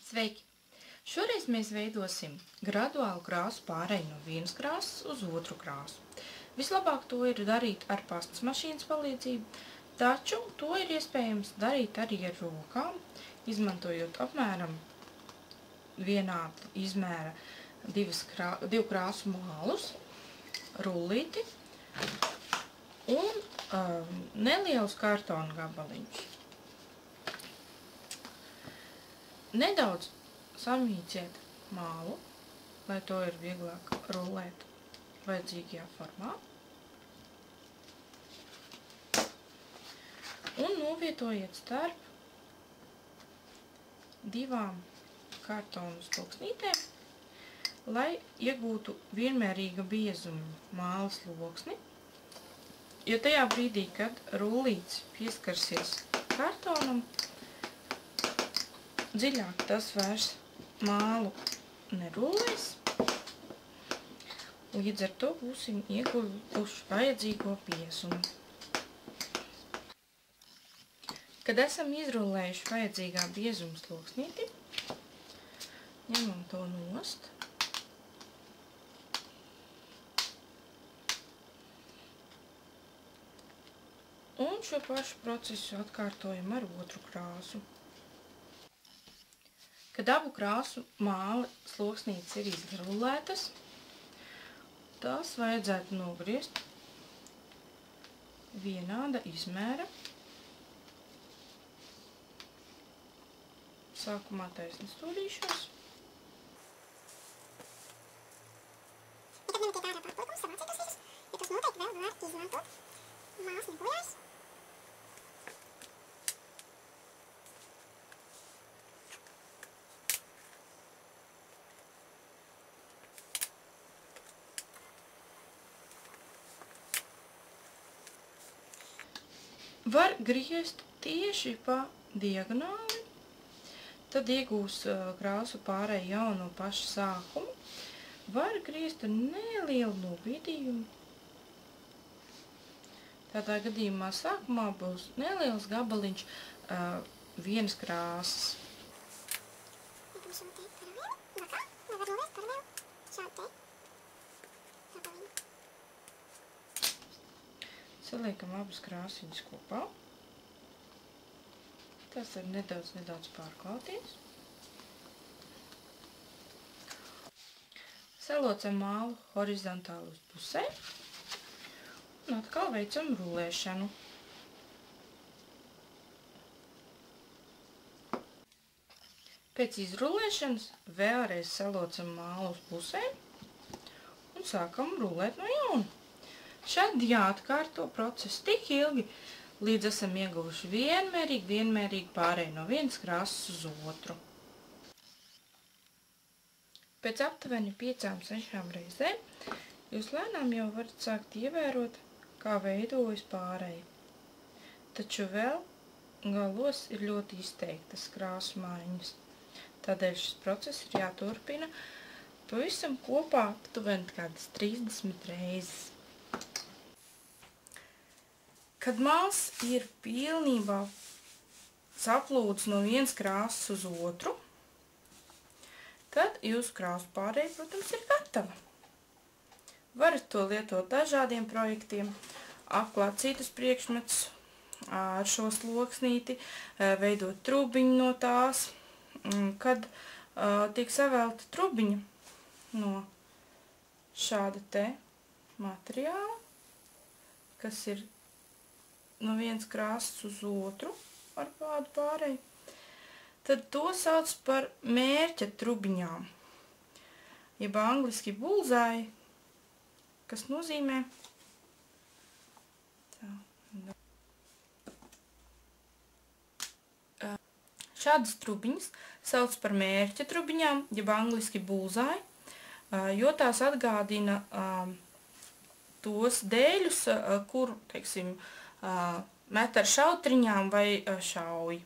Sveiki! Šoreiz mēs veidosim graduālu krāsu pāreju no vienas krāsas uz otru krāsu. Vislabāk to ir darīt ar pastas mašīnas palīdzību, taču to ir iespējams darīt arī ar rokām, izmantojot apmēram vienādu izmēra divu krāsu mālus, rullīti un nelielus kartona gabaliņus. Nedaudz samīciet mālu, lai to ir vieglāk rullēt vajadzīgajā formā. Un novietojiet starp divām kartonu sloksnītēm, lai iegūtu vienmērīga biezuma mālas loksni. Jo tajā brīdī, kad rullīts pieskarsies kartonam, dziļāk tas vairs mālu nerullēs, līdz ar to būsim ieguvuši vajadzīgo biezumu. Kad esam izrullējuši vajadzīgā biezuma sloksnīti, ņemam to nost. Un šo pašu procesu atkārtojam ar otru krāsu. Kad abu krāsu māla sloksnītes ir izrullētas, tās vajadzētu nogriezt vienāda izmēra. Sākumā taisni stūrīšos. Ja tad ņemiet ārā pārpalikumus, samāciet tos visus, ja tos noteikti vēl var izmantot. Māls nebojās. Var griezt tieši pa diagonāli, tad iegūs krāsu pārēju jau no paša sākuma. Var griezt ar nelielu nobīdījumu. Tādā gadījumā sākumā būs neliels gabaliņš vienas krāsas. Liekam šo te paralēli, no kā? Nevar noliest paralēli. Šādu te gabaliņu. Saliekam abas krāsiņas kopā. Tas var nedaudz pārklāties. Salocam mālu horizontāli uz pusē un atkal veicam rullēšanu. Pēc izrullēšanas vēlreiz salocam mālu uz pusē un sākam rullēt no jauna. Šad jāatkārto procesu tik ilgi, līdz esam ieguvuši vienmērīgi pārēju no vienas krāsas uz otru. Pēc aptuveni 5–6 reizēm jūs lēnām jau varat sākt ievērot, kā veidojas pārēja. Taču vēl galos ir ļoti izteiktas krāsu maiņas. Tādēļ šis process ir jāturpina pavisam kopā aptuveni kādas 30 reizes. Kad māls ir pilnībā saplūdis no vienas krāsas uz otru, tad jūsu krāsu pārēja, protams, ir gatava. Varat to lietot dažādiem projektiem, apklāt citus priekšmetus ar šo sloksnīti, veidot trubiņu no tās. Kad tiek savēlta trubiņa no šāda te materiāla, kas ir no vienas krāsas uz otru ar kādu pārēju, tad to sauc par mērķa trubiņām, jeb angliski bullseye, kas nozīmē šādas trubiņas sauc par mērķa trubiņām, jeb angliski bullseye, jo tās atgādina tos dēļus, kur, teiksim, met ar šautriņām vai šauj.